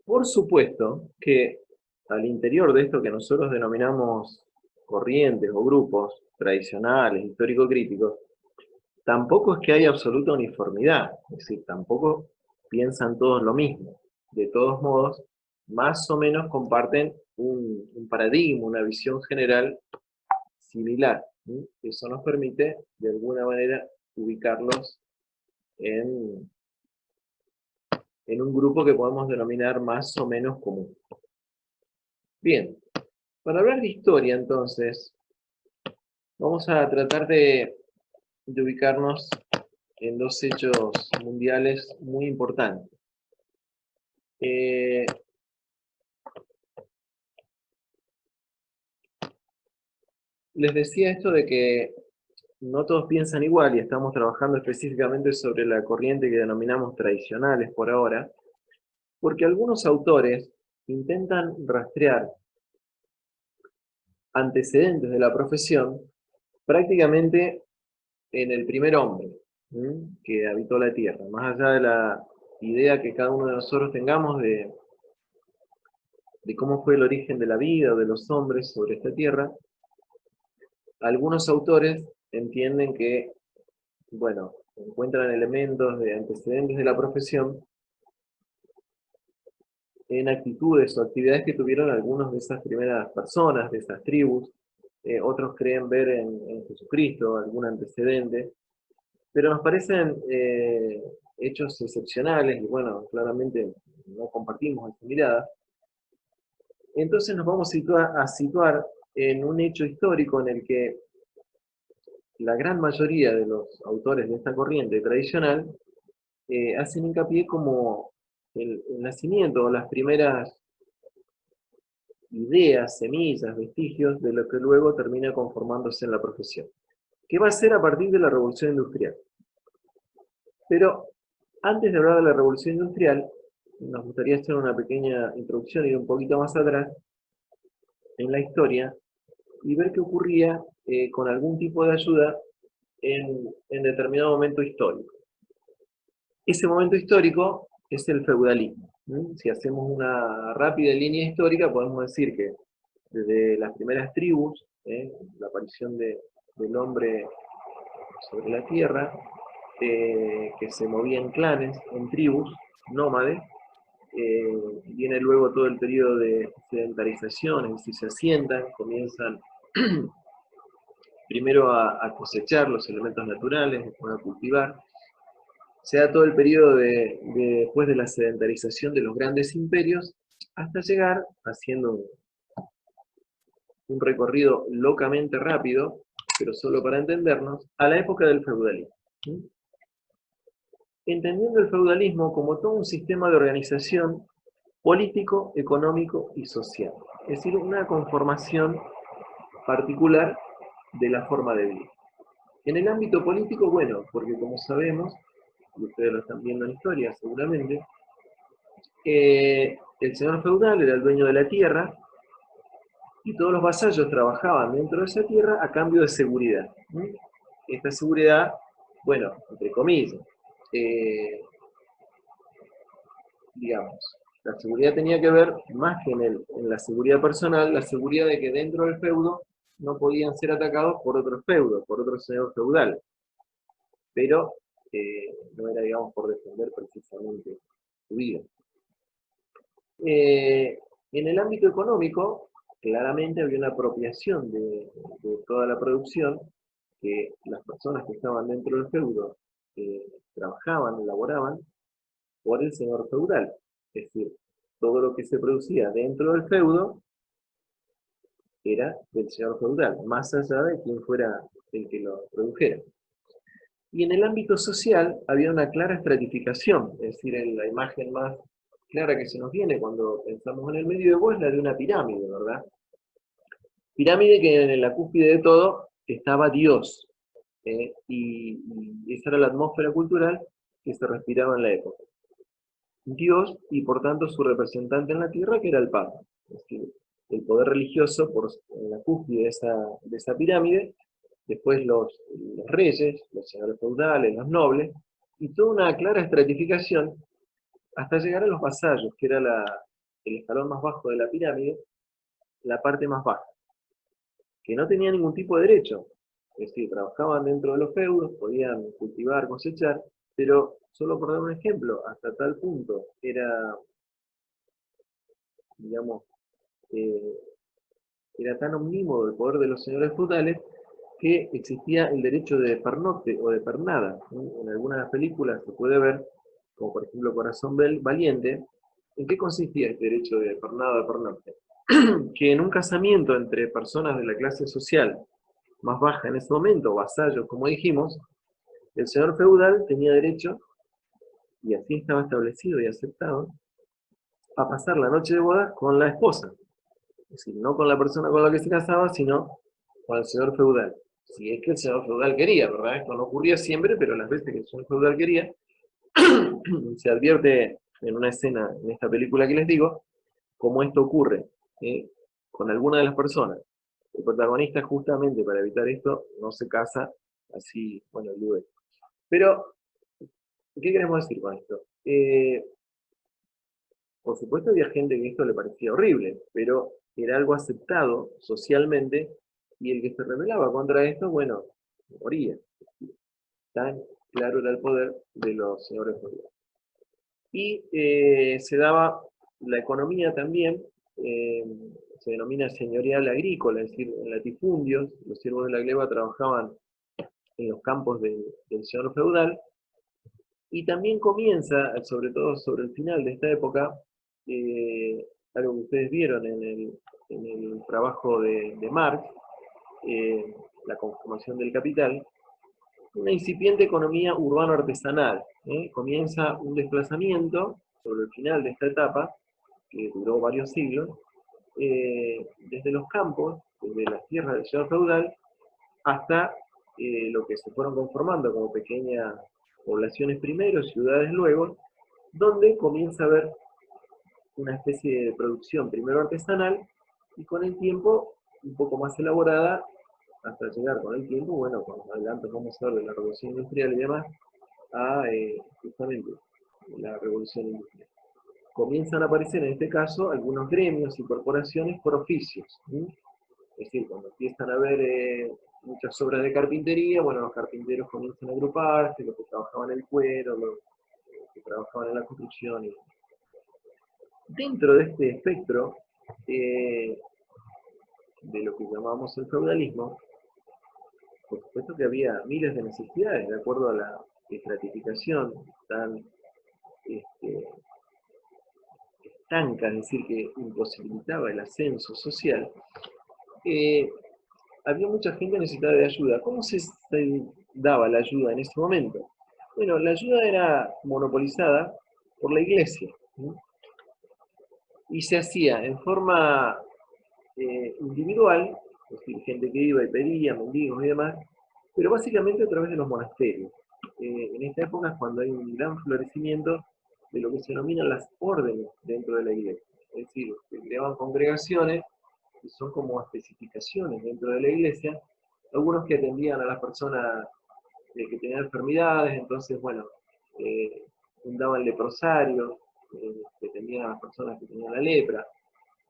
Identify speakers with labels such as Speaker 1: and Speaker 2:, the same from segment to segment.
Speaker 1: Por supuesto que al interior de esto que nosotros denominamos corrientes o grupos tradicionales, histórico-críticos, tampoco es que haya absoluta uniformidad, es decir, tampoco piensan todos lo mismo. De todos modos, más o menos comparten un paradigma, una visión general similar. ¿Sí? Eso nos permite, de alguna manera, ubicarlos en, en un grupo que podemos denominar más o menos común. Bien, para hablar de historia, entonces, vamos a tratar de ubicarnos en dos hechos mundiales muy importantes. Eh, Les decía esto de que no todos piensan igual y estamos trabajando específicamente sobre la corriente que denominamos tradicionales por ahora, porque algunos autores intentan rastrear antecedentes de la profesión prácticamente en el primer hombre, ¿sí? Que habitó la Tierra, más allá de la idea que cada uno de nosotros tengamos de cómo fue el origen de la vida o de los hombres sobre esta Tierra, algunos autores entienden que, bueno, encuentran elementos de antecedentes de la profesión en actitudes o actividades que tuvieron algunos de esas primeras personas, de esas tribus. Otros creen ver en Jesucristo algún antecedente, pero nos parecen hechos excepcionales y bueno, claramente no compartimos esa mirada. Entonces nos vamos a situar en un hecho histórico en el que la gran mayoría de los autores de esta corriente tradicional hacen hincapié como el nacimiento o las primeras ideas, semillas, vestigios de lo que luego termina conformándose en la profesión, que va a ser a partir de la Revolución Industrial. Pero antes de hablar de la Revolución Industrial, nos gustaría hacer una pequeña introducción, ir un poquito más atrás en la historia y ver qué ocurría con algún tipo de ayuda en determinado momento histórico. Ese momento histórico es el feudalismo. Si hacemos una rápida línea histórica, podemos decir que desde las primeras tribus, la aparición del hombre sobre la tierra, que se movía en clanes, en tribus, nómades, viene luego todo el periodo de sedentarización, es decir, se asientan, comienzan primero a cosechar los elementos naturales, después a cultivar. Se da todo el periodo después de la sedentarización de los grandes imperios, hasta llegar, haciendo un recorrido locamente rápido, pero solo para entendernos, a la época del feudalismo. ¿Sí? Entendiendo el feudalismo como todo un sistema de organización político, económico y social. Es decir, una conformación particular de la forma de vida. En el ámbito político, bueno, porque como sabemos, y ustedes lo están viendo en historia seguramente, el señor feudal era el dueño de la tierra y todos los vasallos trabajaban dentro de esa tierra a cambio de seguridad. ¿Sí? Esta seguridad, bueno, entre comillas, eh, digamos, la seguridad tenía que ver más que en la seguridad personal, la seguridad de que dentro del feudo no podían ser atacados por otro feudo, por otro señor feudal, pero no era, digamos, por defender precisamente su vida. Eh, en el ámbito económico, claramente había una apropiación de toda la producción, que las personas que estaban dentro del feudo trabajaban, elaboraban, por el señor feudal. Es decir, todo lo que se producía dentro del feudo era del señor feudal, más allá de quien fuera el que lo produjera. Y en el ámbito social había una clara estratificación, es decir, en la imagen más clara que se nos viene cuando pensamos en el medioevo es la de una pirámide, ¿verdad? Pirámide que en la cúspide de todo estaba Dios, y esa era la atmósfera cultural que se respiraba en la época. Dios y por tanto su representante en la tierra, que era el Papa. Es decir, el poder religioso en la cúspide de esa pirámide, después los reyes, los señores feudales, los nobles, y toda una clara estratificación hasta llegar a los vasallos, que era el escalón más bajo de la pirámide, la parte más baja, que no tenía ningún tipo de derecho. Es decir, trabajaban dentro de los feudos, podían cultivar, cosechar, pero solo por dar un ejemplo, hasta tal punto era, digamos, eh, era tan omnímodo el poder de los señores feudales que existía el derecho de pernocte o de pernada. En algunas películas se puede ver, como por ejemplo Corazón Valiente, ¿en qué consistía este derecho de pernada o de pernocte? Que en un casamiento entre personas de la clase social más baja en ese momento, vasallos, como dijimos, el señor feudal tenía derecho, y así estaba establecido y aceptado, a pasar la noche de bodas con la esposa. Es decir, no con la persona con la que se casaba, sino con el señor feudal. Si es que el señor feudal quería, ¿verdad? Esto no ocurría siempre, pero las veces que el señor feudal quería, se advierte en una escena en esta película que les digo, cómo esto ocurre con alguna de las personas. El protagonista, justamente para evitar esto, no se casa así, bueno, luego. Pero, ¿qué queremos decir con esto? Por supuesto había gente que esto le parecía horrible, pero era algo aceptado socialmente, y el que se rebelaba contra esto, bueno, moría. Tan claro era el poder de los señores feudales. Y se daba la economía también, eh, se denomina señorial agrícola, es decir, en latifundios, los siervos de la gleba trabajaban en los campos del señor feudal, y también comienza, sobre todo sobre el final de esta época, eh, algo que ustedes vieron en el trabajo de Marx, la conformación del capital, una incipiente economía urbano-artesanal. Comienza un desplazamiento sobre el final de esta etapa, que duró varios siglos, desde los campos, desde las tierras del señor feudal, hasta lo que se fueron conformando como pequeñas poblaciones primero, ciudades luego, donde comienza a haber una especie de producción primero artesanal y con el tiempo un poco más elaborada, hasta llegar con el tiempo, bueno, con adelante vamos a ver de la revolución industrial y demás, a justamente la revolución industrial. Comienzan a aparecer en este caso algunos gremios y corporaciones por oficios. Es decir, cuando empiezan a haber muchas obras de carpintería, bueno, los carpinteros comienzan a agruparse, los que trabajaban en el cuero, los que trabajaban en la construcción. Dentro de este espectro de lo que llamamos el feudalismo, por supuesto que había miles de necesidades, de acuerdo a la estratificación tan estanca, es decir, que imposibilitaba el ascenso social. Había mucha gente necesitada de ayuda. ¿Cómo se daba la ayuda en ese momento? Bueno, la ayuda era monopolizada por la iglesia, ¿no? Y se hacía en forma individual, es decir, gente que iba y pedía, mendigos y demás, pero básicamente a través de los monasterios. En esta época es cuando hay un gran florecimiento de lo que se denominan las órdenes dentro de la iglesia. Es decir, se creaban congregaciones que son como especificaciones dentro de la iglesia, algunos que atendían a las personas que tenían enfermedades, entonces, bueno, fundaban leprosarios, que atendían a las personas que tenían la lepra,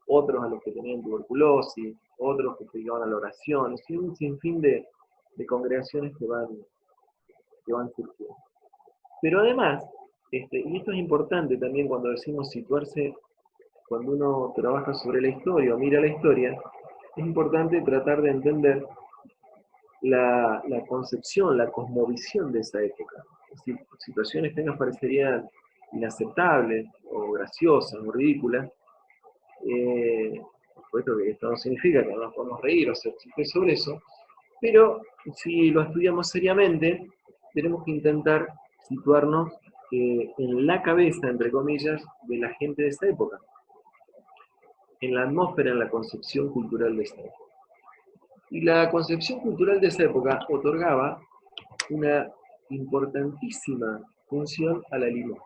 Speaker 1: otros a los que tenían tuberculosis, otros que se dedicaban a la oración, es un sinfín de congregaciones que van surgiendo. Pero además, y esto es importante también cuando decimos situarse, cuando uno trabaja sobre la historia o mira la historia, es importante tratar de entender la concepción, la cosmovisión de esa época. Es decir, situaciones que nos parecerían inaceptables, o graciosas, o ridículas. Por supuesto que esto no significa que no nos podemos reír o hacer chistes sobre eso, pero si lo estudiamos seriamente, tenemos que intentar situarnos en la cabeza, entre comillas, de la gente de esa época, en la atmósfera, en la concepción cultural de esa época. Y la concepción cultural de esa época otorgaba una importantísima función a la limosna.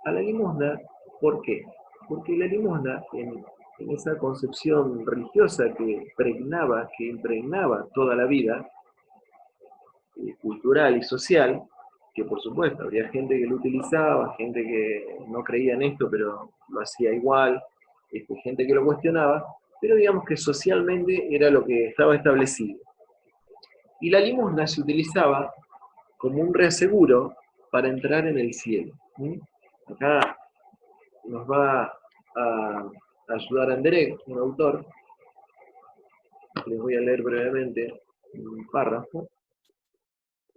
Speaker 1: A la limosna, ¿por qué? Porque la limosna, en esa concepción religiosa que impregnaba toda la vida cultural y social, que por supuesto habría gente que lo utilizaba, gente que no creía en esto, pero lo hacía igual, gente que lo cuestionaba, pero digamos que socialmente era lo que estaba establecido. Y la limosna se utilizaba como un reaseguro para entrar en el cielo. Acá nos va a ayudar Anderek, un autor. Les voy a leer brevemente un párrafo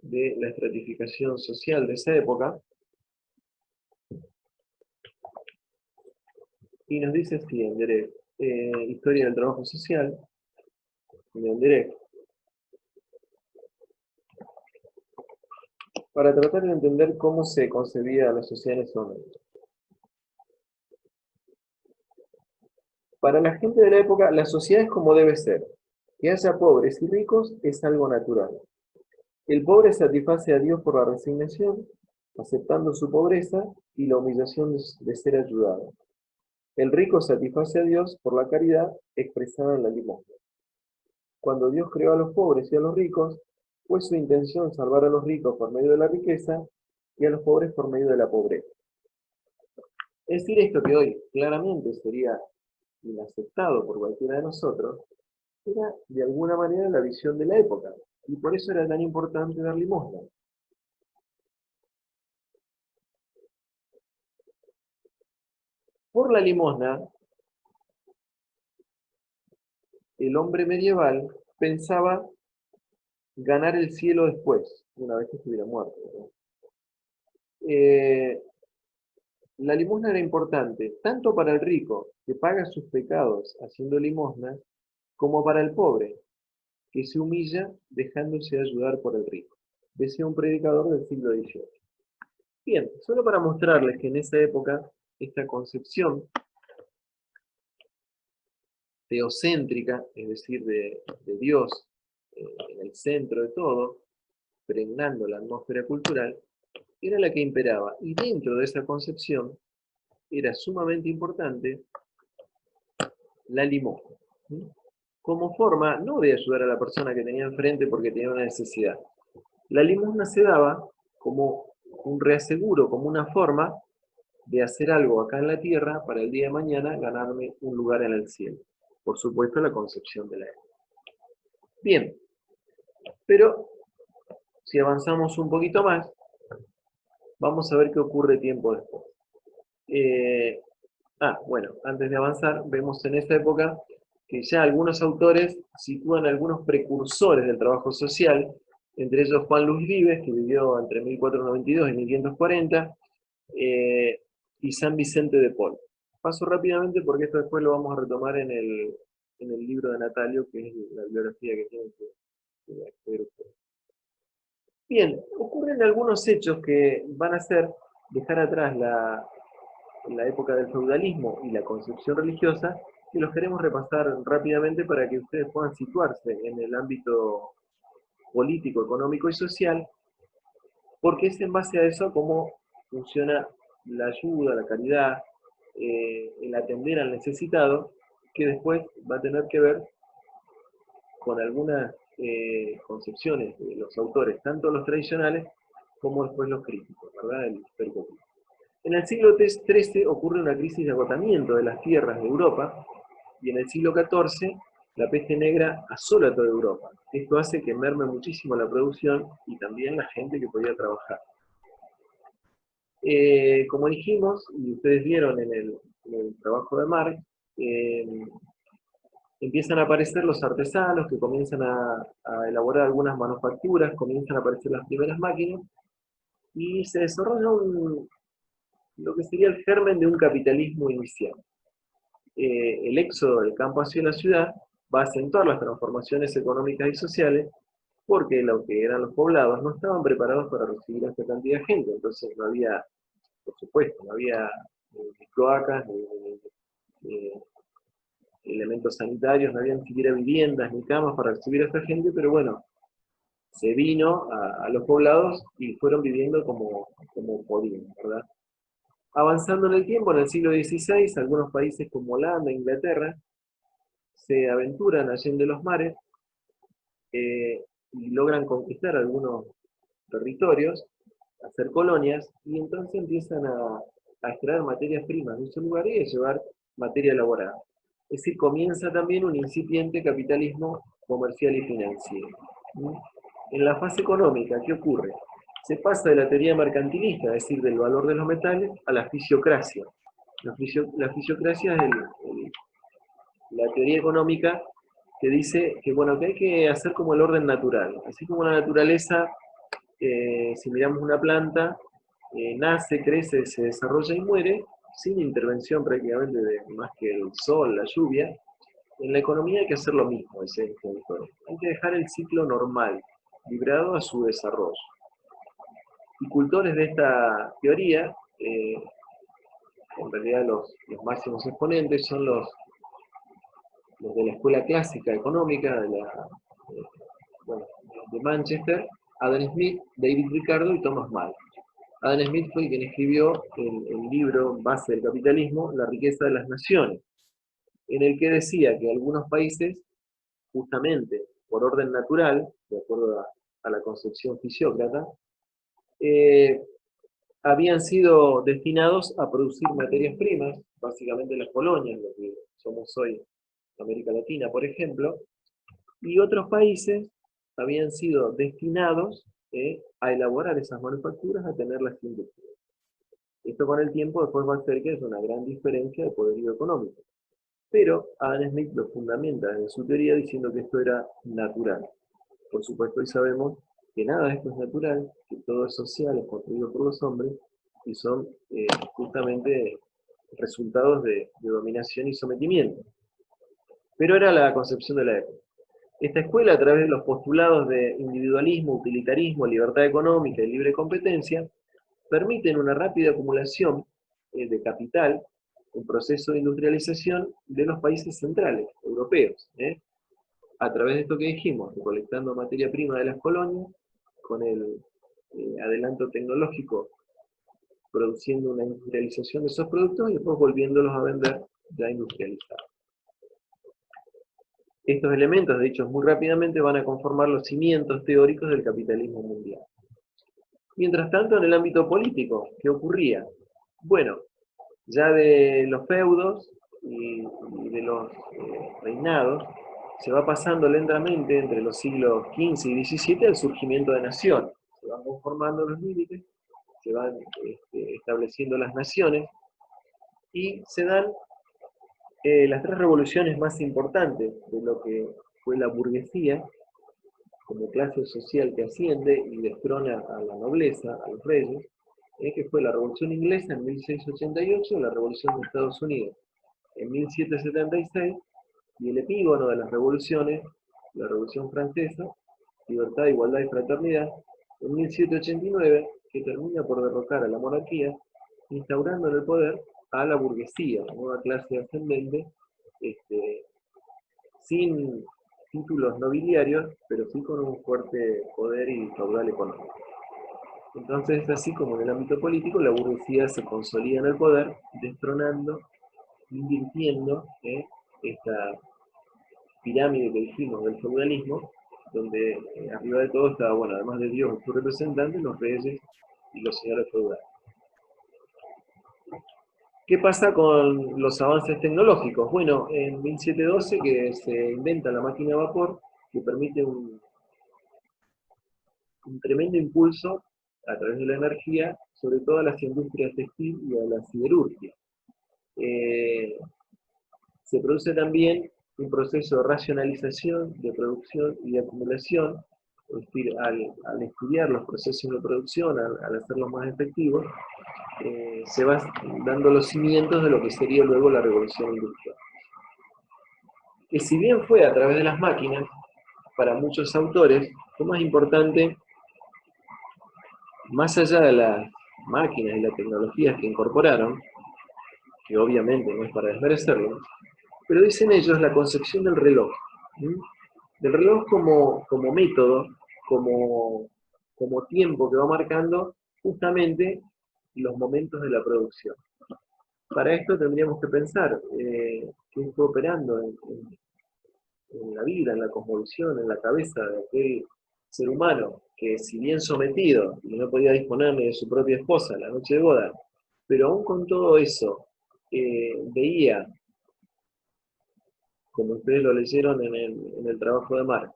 Speaker 1: de la estratificación social de esa época. Y nos dice así, Anderek, Historia del trabajo social, de Anderek. Para tratar de entender cómo se concebía la sociedad en ese momento. Para la gente de la época, la sociedad es como debe ser. Que haya pobres y ricos es algo natural. El pobre satisface a Dios por la resignación, aceptando su pobreza y la humillación de ser ayudado. El rico satisface a Dios por la caridad expresada en la limosna. Cuando Dios creó a los pobres y a los ricos, fue su intención salvar a los ricos por medio de la riqueza y a los pobres por medio de la pobreza. Es decir, esto que hoy claramente sería inaceptado por cualquiera de nosotros, era de alguna manera la visión de la época, y por eso era tan importante dar limosna. Por la limosna, el hombre medieval pensaba ganar el cielo después, una vez que estuviera muerto, ¿no? La limosna era importante, tanto para el rico, que paga sus pecados haciendo limosna, como para el pobre, que se humilla dejándose ayudar por el rico. Decía un predicador del siglo XVIII. Bien, solo para mostrarles que en esa época esta concepción teocéntrica, es decir, de Dios en el centro de todo, pregnando la atmósfera cultural, era la que imperaba. Y dentro de esa concepción era sumamente importante la limosna, ¿sí? Como forma no de ayudar a la persona que tenía enfrente porque tenía una necesidad. La limosna se daba como un reaseguro, como una forma de hacer algo acá en la tierra para el día de mañana ganarme un lugar en el cielo. Por supuesto, la concepción de la época. Bien, pero si avanzamos un poquito más, vamos a ver qué ocurre tiempo después. Bueno, antes de avanzar, vemos en esta época que ya algunos autores sitúan algunos precursores del trabajo social, entre ellos Juan Luis Vives, que vivió entre 1492 y 1540, y San Vicente de Paul. Paso rápidamente porque esto después lo vamos a retomar en el libro de Natalio, que es la biografía que tienen que acceder ustedes. Bien, ocurren algunos hechos que van a ser dejar atrás la época del feudalismo y la concepción religiosa, que los queremos repasar rápidamente para que ustedes puedan situarse en el ámbito político, económico y social, porque es en base a eso cómo funciona la ayuda, la caridad, el atender al necesitado, que después va a tener que ver con algunas concepciones de los autores, tanto los tradicionales como después los críticos, ¿verdad? El histórico crítico. En el siglo XIII ocurre una crisis de agotamiento de las tierras de Europa y en el siglo XIV la peste negra asola toda Europa. Esto hace que merme muchísimo la producción y también la gente que podía trabajar. Como dijimos, y ustedes vieron en el trabajo de Marx, empiezan a aparecer los artesanos que comienzan a elaborar algunas manufacturas, comienzan a aparecer las primeras máquinas, y se desarrolla lo que sería el germen de un capitalismo inicial. El éxodo del campo hacia la ciudad va a acentuar las transformaciones económicas y sociales, porque lo que eran los poblados no estaban preparados para recibir a esta cantidad de gente, entonces no había, por supuesto, no había ni cloacas, ni elementos sanitarios, no había ni siquiera viviendas ni camas para recibir a esta gente, pero bueno, se vino a los poblados y fueron viviendo como podían, ¿verdad? Avanzando en el tiempo, en el siglo XVI, algunos países como Holanda e Inglaterra se aventuran allende los mares y logran conquistar algunos territorios, hacer colonias, y entonces empiezan a extraer materias primas de esos lugares y a llevar materia elaborada. Es decir, comienza también un incipiente capitalismo comercial y financiero. ¿Mm? En la fase económica, ¿qué ocurre? Se pasa de la teoría mercantilista, es decir, del valor de los metales, a la fisiocracia. La fisiocracia es la teoría económica que dice que, bueno, que hay que hacer como el orden natural. Así como la naturaleza, si miramos una planta, nace, crece, se desarrolla y muere, sin intervención prácticamente de más que el sol, la lluvia. En la economía hay que hacer lo mismo, dice este autor. Hay que dejar el ciclo normal, librado a su desarrollo. Y cultores de esta teoría, en realidad los máximos exponentes son los de la escuela clásica económica eh, bueno, de Manchester, Adam Smith, David Ricardo y Thomas Malthus. Adam Smith fue quien escribió el libro base del capitalismo, La riqueza de las naciones, en el que decía que algunos países, justamente por orden natural, de acuerdo a la concepción fisiócrata, eh, habían sido destinados a producir materias primas, básicamente las colonias, lo que somos hoy América Latina, por ejemplo, y otros países habían sido destinados a elaborar esas manufacturas, a tener las industrias. Esto con el tiempo después va a hacer que es una gran diferencia de poderío económico. Pero Adam Smith lo fundamenta en su teoría diciendo que esto era natural. Por supuesto, hoy sabemos que nada de esto es natural, que todo es social, es construido por los hombres, y son justamente resultados de dominación y sometimiento. Pero era la concepción de la época. Esta escuela, a través de los postulados de individualismo, utilitarismo, libertad económica y libre competencia, permiten una rápida acumulación de capital, un proceso de industrialización de los países centrales, europeos, a través de esto que dijimos, recolectando materia prima de las colonias, con el adelanto tecnológico, produciendo una industrialización de esos productos y después volviéndolos a vender ya industrializados. Estos elementos, de hecho, muy rápidamente van a conformar los cimientos teóricos del capitalismo mundial. Mientras tanto, en el ámbito político, ¿qué ocurría? Bueno, ya de los feudos y de los reinados, se va pasando lentamente entre los siglos XV y XVII al surgimiento de naciones. Se van conformando los límites, se van estableciendo las naciones y se dan las tres revoluciones más importantes de lo que fue la burguesía, como clase social que asciende y destrona a la nobleza, a los reyes, que fue la Revolución Inglesa en 1688, la Revolución de Estados Unidos en 1776, y el epígono de las revoluciones, la Revolución Francesa, Libertad, Igualdad y Fraternidad, en 1789, que termina por derrocar a la monarquía, instaurando en el poder a la burguesía, una nueva clase ascendente, sin títulos nobiliarios, pero sí con un fuerte poder y caudal económico. Entonces es así como en el ámbito político la burguesía se consolida en el poder, destronando, invirtiendo esta pirámide que dijimos del feudalismo, donde arriba de todo estaba, bueno, además de Dios y sus representantes, los reyes y los señores feudales. ¿Qué pasa con los avances tecnológicos? Bueno, en 1712 que se inventa la máquina de vapor, que permite un tremendo impulso a través de la energía, sobre todo a las industrias textil y a la siderurgia. Se produce también un proceso de racionalización, de producción y de acumulación, es decir, al estudiar los procesos de producción, al hacerlos más efectivos, se van dando los cimientos de lo que sería luego la revolución industrial. Que si bien fue a través de las máquinas, para muchos autores, fue más importante, más allá de las máquinas y las tecnologías que incorporaron, que obviamente no es para desmerecerlo, pero dicen ellos la concepción del reloj. ¿Sí? Del reloj como método, como tiempo que va marcando justamente los momentos de la producción. Para esto tendríamos que pensar qué está operando en la vida, en la cosmovisión, en la cabeza de aquel ser humano que, si bien sometido y no podía disponer ni de su propia esposa la noche de boda, pero aún con todo eso veía, como ustedes lo leyeron en el trabajo de Marx,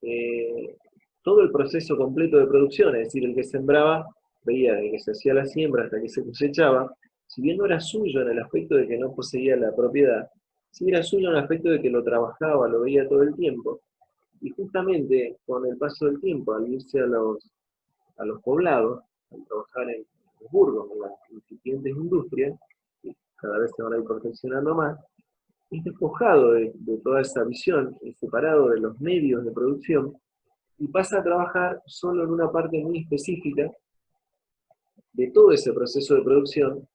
Speaker 1: eh, todo el proceso completo de producción, es decir, el que sembraba veía desde que se hacía la siembra hasta que se cosechaba, si bien no era suyo en el aspecto de que no poseía la propiedad, sí era suyo en el aspecto de que lo trabajaba, lo veía todo el tiempo, y justamente con el paso del tiempo, al irse a los poblados, al trabajar en los burgos, en las incipientes industrias, que cada vez se van a ir perfeccionando más, es despojado de toda esa visión, es separado de los medios de producción, y pasa a trabajar solo en una parte muy específica de todo ese proceso de producción,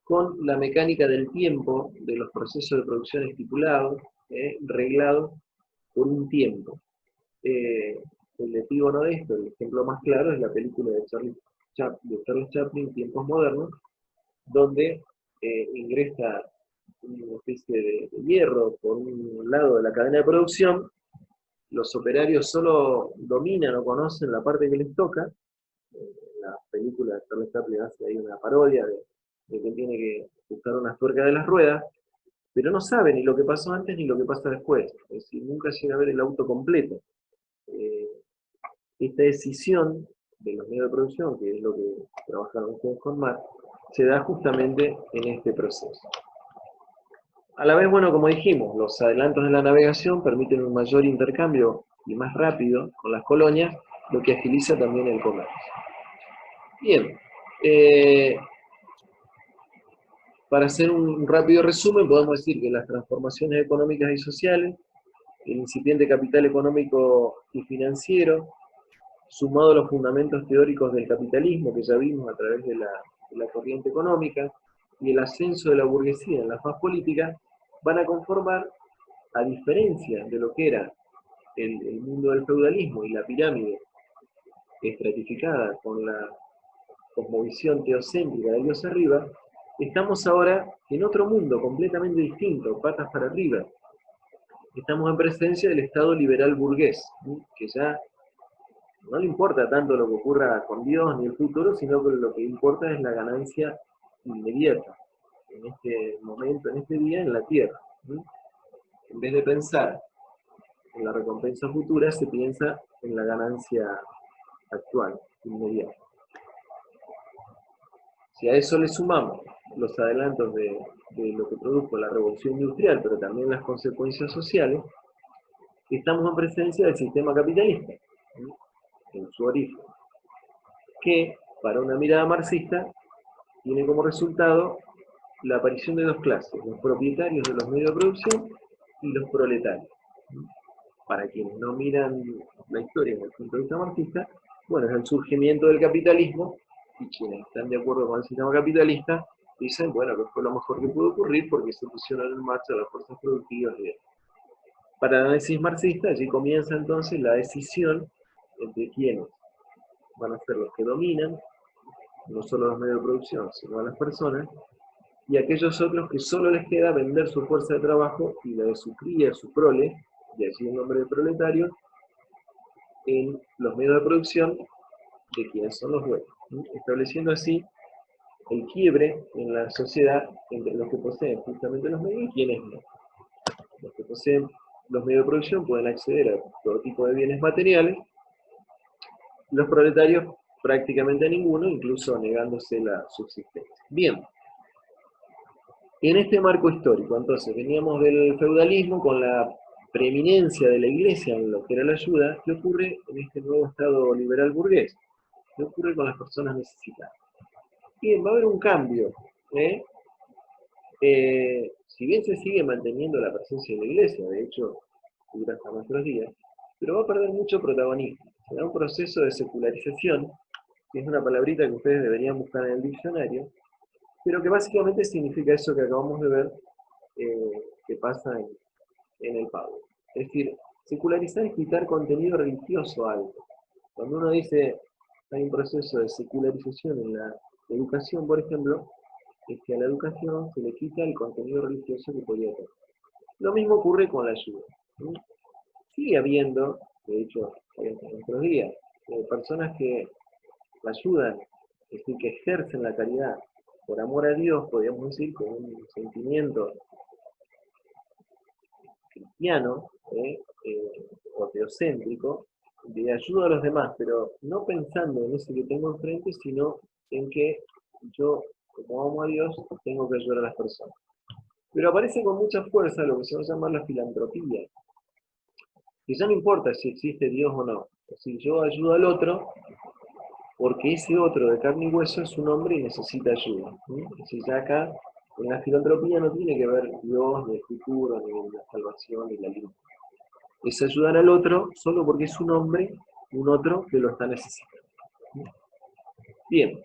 Speaker 1: con la mecánica del tiempo de los procesos de producción estipulados, reglados por un tiempo. El epígono de esto, el ejemplo más claro, es la película de Charles Chaplin, Tiempos Modernos, donde ingresa una especie de hierro por un lado de la cadena de producción, los operarios solo dominan o conocen la parte que les toca. La película de Charles Chaplin hace ahí una parodia de que tiene que buscar una tuerca de las ruedas, pero no sabe ni lo que pasó antes ni lo que pasa después. Es decir, nunca llega a ver el auto completo. Eh, Esta decisión de los medios de producción, que es lo que trabajaron ustedes con Marx, se da justamente en este proceso. A la vez, bueno, como dijimos, los adelantos de la navegación permiten un mayor intercambio y más rápido con las colonias, lo que agiliza también el comercio. Bien, para hacer un rápido resumen, podemos decir que las transformaciones económicas y sociales, el incipiente capital económico y financiero, sumado a los fundamentos teóricos del capitalismo que ya vimos a través de la corriente económica, y el ascenso de la burguesía en la faz política, van a conformar, a diferencia de lo que era el mundo del feudalismo y la pirámide estratificada con la cosmovisión teocéntrica de Dios arriba, estamos ahora en otro mundo completamente distinto, patas para arriba. Estamos en presencia del Estado liberal burgués, que ya no le importa tanto lo que ocurra con Dios ni el futuro, sino que lo que importa es la ganancia inmediata, en este momento, en este día, en la tierra. En vez de pensar en la recompensa futura, se piensa en la ganancia actual, inmediata. Si a eso le sumamos los adelantos de lo que produjo la revolución industrial, pero también las consecuencias sociales, estamos en presencia del sistema capitalista, en su origen, que, para una mirada marxista, tiene como resultado la aparición de dos clases, los propietarios de los medios de producción y los proletarios. Para quienes no miran la historia desde el punto de vista marxista, bueno, es el surgimiento del capitalismo, y quienes están de acuerdo con el sistema capitalista dicen, bueno, que fue lo mejor que pudo ocurrir porque se pusieron en marcha las fuerzas productivas. Para el análisis marxista, allí comienza entonces la decisión entre quiénes van a ser los que dominan, no solo los medios de producción, sino a las personas, y aquellos otros que solo les queda vender su fuerza de trabajo y la de su cría, su prole, de allí el nombre de proletario, en los medios de producción de quienes son los dueños, estableciendo así el quiebre en la sociedad entre los que poseen justamente los medios y quienes no. Los que poseen los medios de producción pueden acceder a todo tipo de bienes materiales, los proletarios prácticamente a ninguno, incluso negándose la subsistencia. Bien, en este marco histórico, entonces, veníamos del feudalismo con la preeminencia de la iglesia en lo que era la ayuda. ¿Qué ocurre en este nuevo estado liberal burgués? ¿Qué ocurre con las personas necesitadas? Bien, va a haber un cambio. Si bien se sigue manteniendo la presencia de la iglesia, de hecho, dura hasta nuestros días, pero va a perder mucho protagonismo. Será un proceso de secularización, que es una palabrita que ustedes deberían buscar en el diccionario, pero que básicamente significa eso que acabamos de ver, que pasa en el Pablo. Es decir, secularizar es quitar contenido religioso a algo. Cuando uno dice hay un proceso de secularización en la educación, por ejemplo, es que a la educación se le quita el contenido religioso que podía tener. Lo mismo ocurre con la ayuda. Sigue habiendo de hecho, en nuestros días, personas que ayudan, es decir, que ejercen la caridad por amor a Dios, podríamos decir, con un sentimiento cristiano, o teocéntrico, de ayuda a los demás, pero no pensando en ese que tengo enfrente, sino en que yo, como amo a Dios, tengo que ayudar a las personas. Pero aparece con mucha fuerza lo que se va a llamar la filantropía, que ya no importa si existe Dios o no. Si yo ayudo al otro, porque ese otro de carne y hueso es un hombre y necesita ayuda. Es decir, ya acá en la filantropía no tiene que ver Dios, ni el futuro, ni la salvación, ni la libertad. Es ayudar al otro solo porque es un hombre, un otro que lo está necesitando. Bien,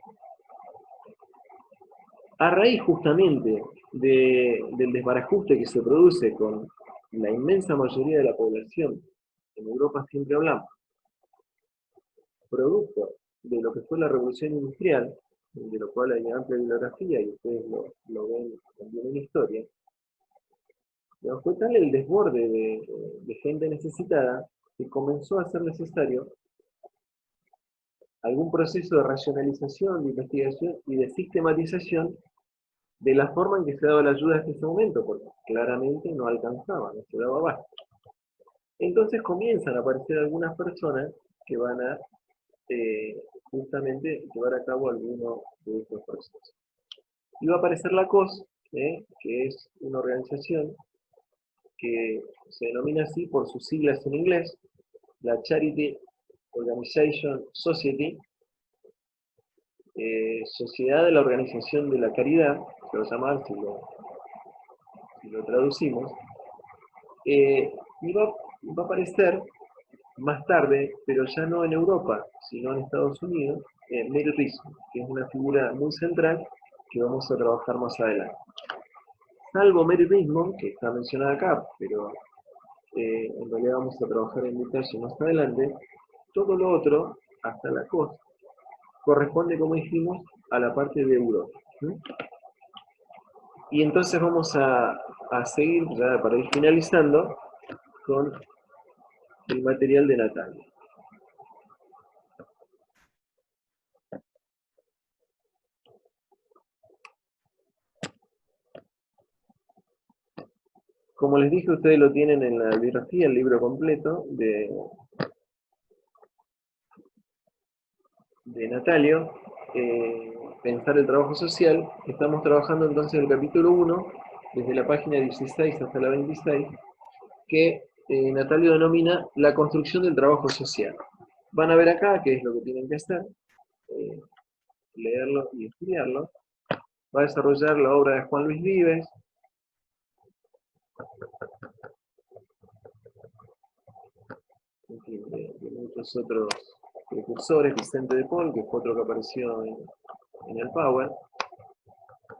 Speaker 1: a raíz justamente del desbarajuste que se produce con la inmensa mayoría de la población, en Europa siempre hablamos, producto de lo que fue la revolución industrial, de lo cual hay amplia bibliografía y ustedes lo ven también en historia, fue tal el desborde de gente necesitada que comenzó a ser necesario algún proceso de racionalización, de investigación y de sistematización de la forma en que se daba la ayuda hasta ese momento, porque claramente no alcanzaba, no se daba abasto. Entonces comienzan a aparecer algunas personas que van a justamente llevar a cabo alguno de estos procesos. Y va a aparecer la COS, que es una organización que se denomina así por sus siglas en inglés, la Charity Organization Society, Sociedad de la Organización de la Caridad, se va a llamar si lo traducimos, y va a aparecer más tarde, pero ya no en Europa, sino en Estados Unidos, Mary Risman, que es una figura muy central que vamos a trabajar más adelante. Salvo Mary Risman, que está mencionada acá, pero en realidad vamos a trabajar en detalle más adelante, todo lo otro, hasta la COS, corresponde, como dijimos, a la parte de Europa. Y entonces vamos a seguir, ya para ir finalizando, con el material de Natalia. Como les dije, ustedes lo tienen en la bibliografía, el libro completo de Natalio, Pensar el trabajo social. Estamos trabajando entonces el capítulo 1, desde la página 16 hasta la 26, que Natalio denomina la construcción del trabajo social. Van a ver acá qué es lo que tienen que hacer, leerlo y estudiarlo. Va a desarrollar la obra de Juan Luis Vives, en fin, de muchos otros precursores, Vicente de Paul, que fue otro que apareció en el Power,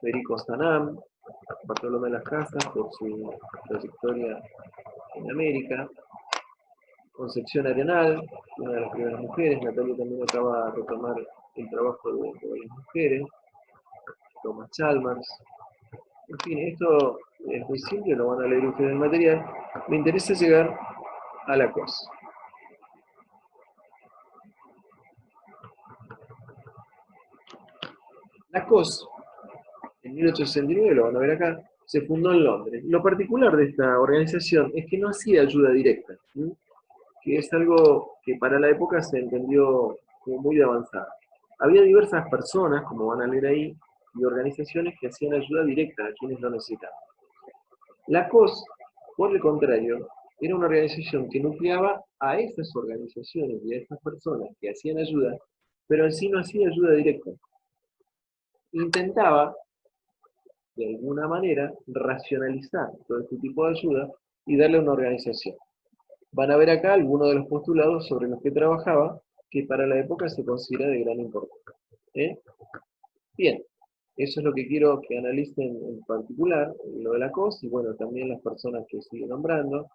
Speaker 1: Federico Stanam, Bartolomé Las Casas, por su trayectoria en América, Concepción Arenal, una de las primeras mujeres. Natalia también acaba de retomar el trabajo de varias mujeres, Thomas Chalmers. En fin, esto es muy simple, lo van a leer ustedes en el material. Me interesa llegar a la cosa. La COS, en 1869, lo van a ver acá, se fundó en Londres. Lo particular de esta organización es que no hacía ayuda directa, que es algo que para la época se entendió como muy de avanzada. Había diversas personas, como van a leer ahí, y organizaciones que hacían ayuda directa a quienes lo necesitaban. La COS, por el contrario, era una organización que nucleaba a esas organizaciones y a esas personas que hacían ayuda, pero en sí no hacía ayuda directa. Intentaba, de alguna manera, racionalizar todo este tipo de ayuda y darle una organización. Van a ver acá algunos de los postulados sobre los que trabajaba, que para la época se considera de gran importancia. Bien, eso es lo que quiero que analicen en particular, lo de la COS, y bueno, también las personas que sigue nombrando,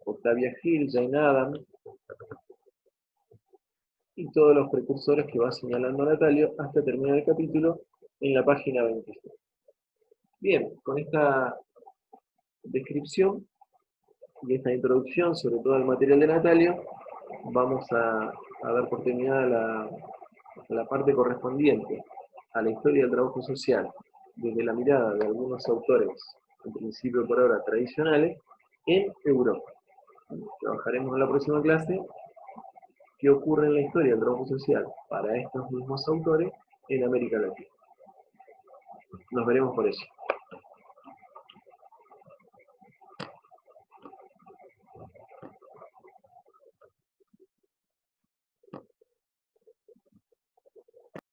Speaker 1: Octavia Hill, Jane Addams, y todos los precursores que va señalando Natalio hasta terminar el capítulo en la página 26. Bien, con esta descripción y esta introducción, sobre todo al material de Natalio, vamos a dar por terminada la parte correspondiente a la historia del trabajo social desde la mirada de algunos autores, en principio por ahora tradicionales, en Europa. Trabajaremos en la próxima clase qué ocurre en la historia del trabajo social para estos mismos autores en América Latina. Nos veremos por eso.